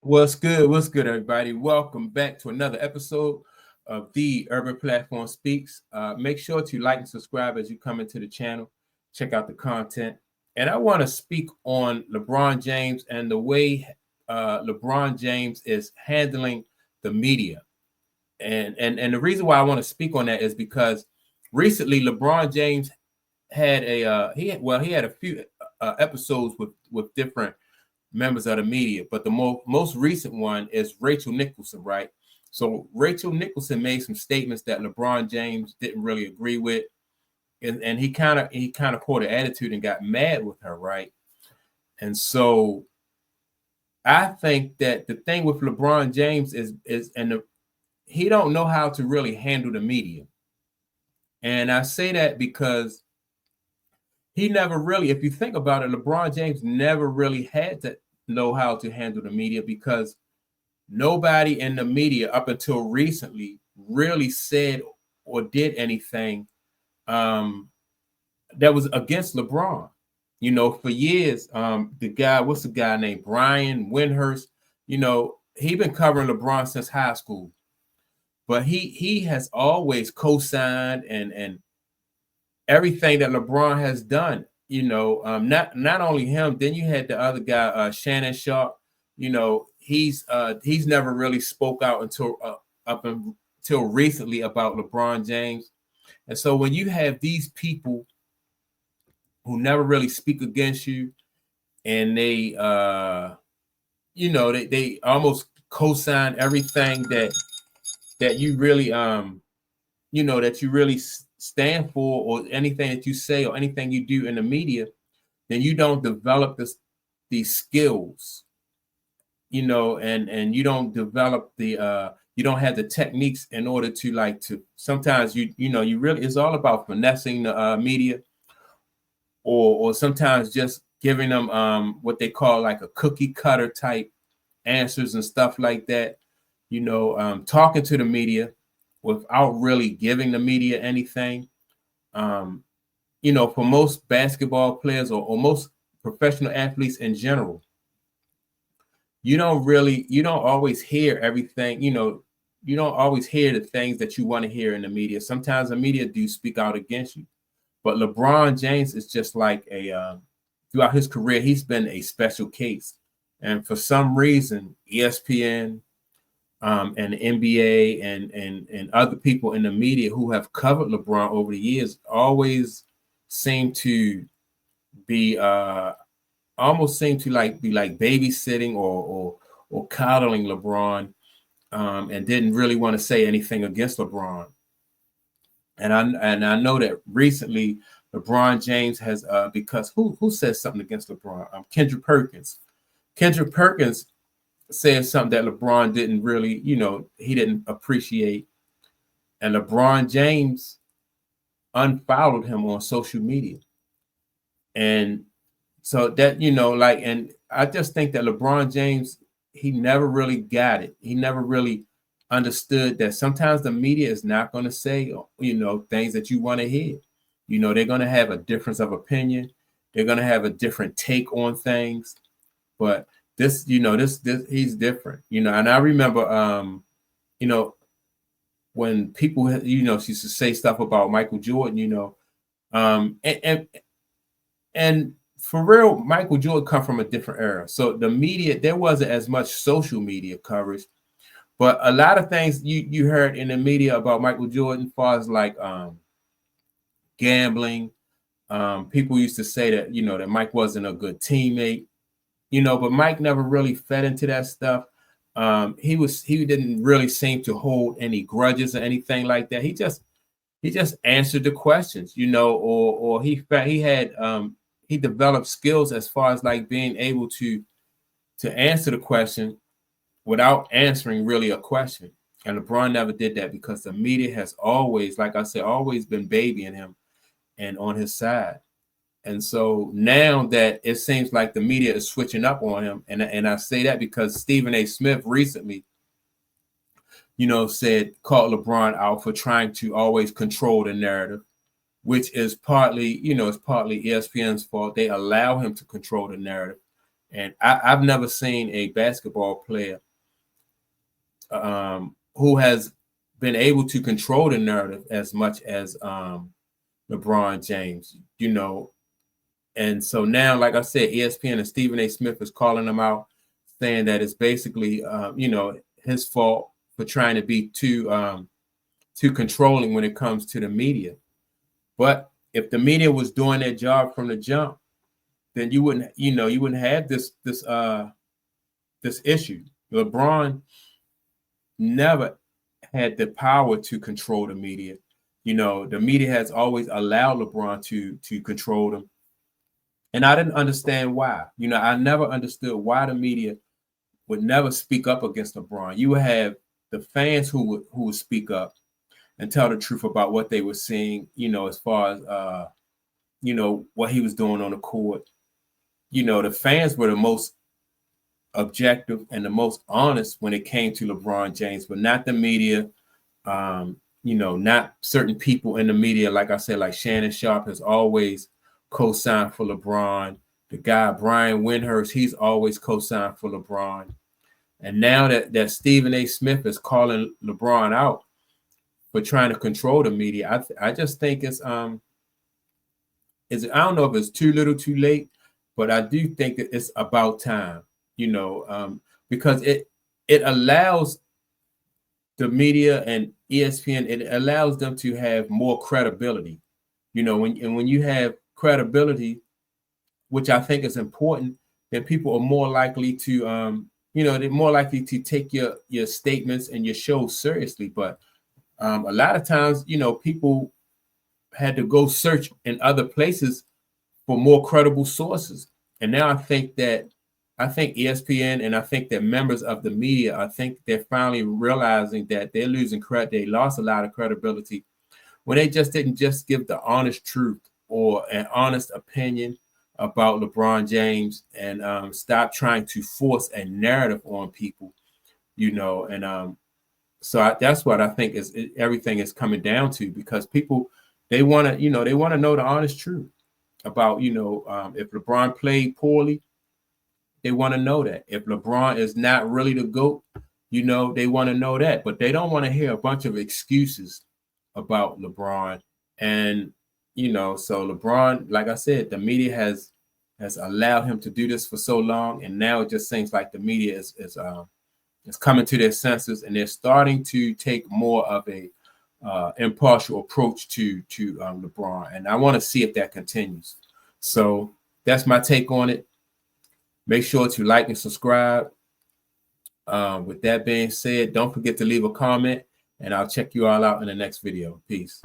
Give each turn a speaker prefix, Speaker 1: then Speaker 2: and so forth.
Speaker 1: What's good? What's good, everybody? Welcome back to another episode of the Urban Platform Speaks. Make sure to like and subscribe as you come into the channel. Check out the content. And I want to speak on LeBron James and the way LeBron James is handling the media. And the reason why I want to speak on that is because recently LeBron James had he had a few episodes with different members of the media, but the most recent one is Rachel Nicholson, right? So Rachel Nicholson made some statements that LeBron James didn't really agree with, and he kind of caught an attitude and got mad with her, right? And so I think that the thing with LeBron James he don't know how to really handle the media, and I say that because he never really, if you think about it, LeBron James never really had to know how to handle the media because nobody in the media up until recently really said or did anything that was against LeBron. For years, what's the guy named Brian Windhurst? He been covering LeBron since high school, but he has always co-signed and everything that LeBron has done. Not only him. Then you had the other guy, Shannon Sharp. He's never really spoke out up until recently about LeBron James. And so when you have these people who never really speak against you, and they they almost co-sign everything that you really that you really stand for, or anything that you say or anything you do in the media, then you don't develop these skills, and you don't develop you don't have the techniques in order to sometimes you really, it's all about finessing the media, or sometimes just giving them what they call like a cookie cutter type answers and stuff like that, talking to the media without really giving the media anything. For most basketball players, or most professional athletes in general, you don't always hear everything. You don't always hear the things that you want to hear in the media. Sometimes the media do speak out against you, but LeBron James is just like throughout his career, he's been a special case. And for some reason, ESPN, and the NBA and other people in the media who have covered LeBron over the years always seem to be almost seem to be like babysitting or coddling LeBron, and didn't really want to say anything against LeBron. And I know that recently LeBron James has because who says something against LeBron? Kendrick Perkins. Kendrick Perkins said something that LeBron didn't really, he didn't appreciate. And LeBron James unfollowed him on social media. And so that, and I just think that LeBron James, he never really got it. He never really understood that sometimes the media is not going to say, things that you want to hear. They're going to have a difference of opinion. They're going to have a different take on things. But this he's different, and I remember, when people, used to say stuff about Michael Jordan, and for real, Michael Jordan come from a different era. So the media, there wasn't as much social media coverage, but a lot of things you heard in the media about Michael Jordan, as far as like gambling. People used to say that, that Mike wasn't a good teammate. But Mike never really fed into that stuff. He didn't really seem to hold any grudges or anything like that. He just answered the questions, or he developed skills as far as like being able to answer the question without answering really a question. And LeBron never did that because the media has always, like I said, always been babying him and on his side. And so now that it seems like the media is switching up on him, and I say that because Stephen A. Smith recently, called LeBron out for trying to always control the narrative, which is partly, it's partly ESPN's fault. They allow him to control the narrative, And I've never seen a basketball player who has been able to control the narrative as much as LeBron James, And so now, like I said, ESPN and Stephen A. Smith is calling him out, saying that it's basically, his fault for trying to be too controlling when it comes to the media. But if the media was doing their job from the jump, then you wouldn't have this issue. LeBron never had the power to control the media. The media has always allowed LeBron to control them. And I didn't understand why. I never understood why the media would never speak up against LeBron. You would have the fans who would speak up and tell the truth about what they were seeing, as far as what he was doing on the court. The fans were the most objective and the most honest when it came to LeBron James, but not the media. Not certain people in the media. Like I said, like Shannon Sharp has always co-signed for LeBron. The guy Brian Windhurst, he's always co-signed for LeBron. And now that Stephen A. Smith is calling LeBron out for trying to control the media, I just think it's I don't know if it's too little, too late, but I do think that it's about time, because it allows the media and ESPN, it allows them to have more credibility. When you have credibility, which I think is important, then people are more likely to they're more likely to take your statements and your shows seriously. But a lot of times, people had to go search in other places for more credible sources. And now I think ESPN and I think that members of the media, I think they're finally realizing that they're losing credit. They lost a lot of credibility when they just didn't just give the honest truth or an honest opinion about LeBron James and stop trying to force a narrative on people, so that's what I think everything is coming down to, because people, they want to know the honest truth about, if LeBron played poorly, they want to know that. If LeBron is not really the GOAT, they want to know that. But they don't want to hear a bunch of excuses about LeBron. And, so LeBron, like I said, the media has allowed him to do this for so long. And now it just seems like the media is coming to their senses, and they're starting to take more of a impartial approach to LeBron. And I want to see if that continues. So that's my take on it. Make sure to like and subscribe. With that being said, don't forget to leave a comment, and I'll check you all out in the next video. Peace.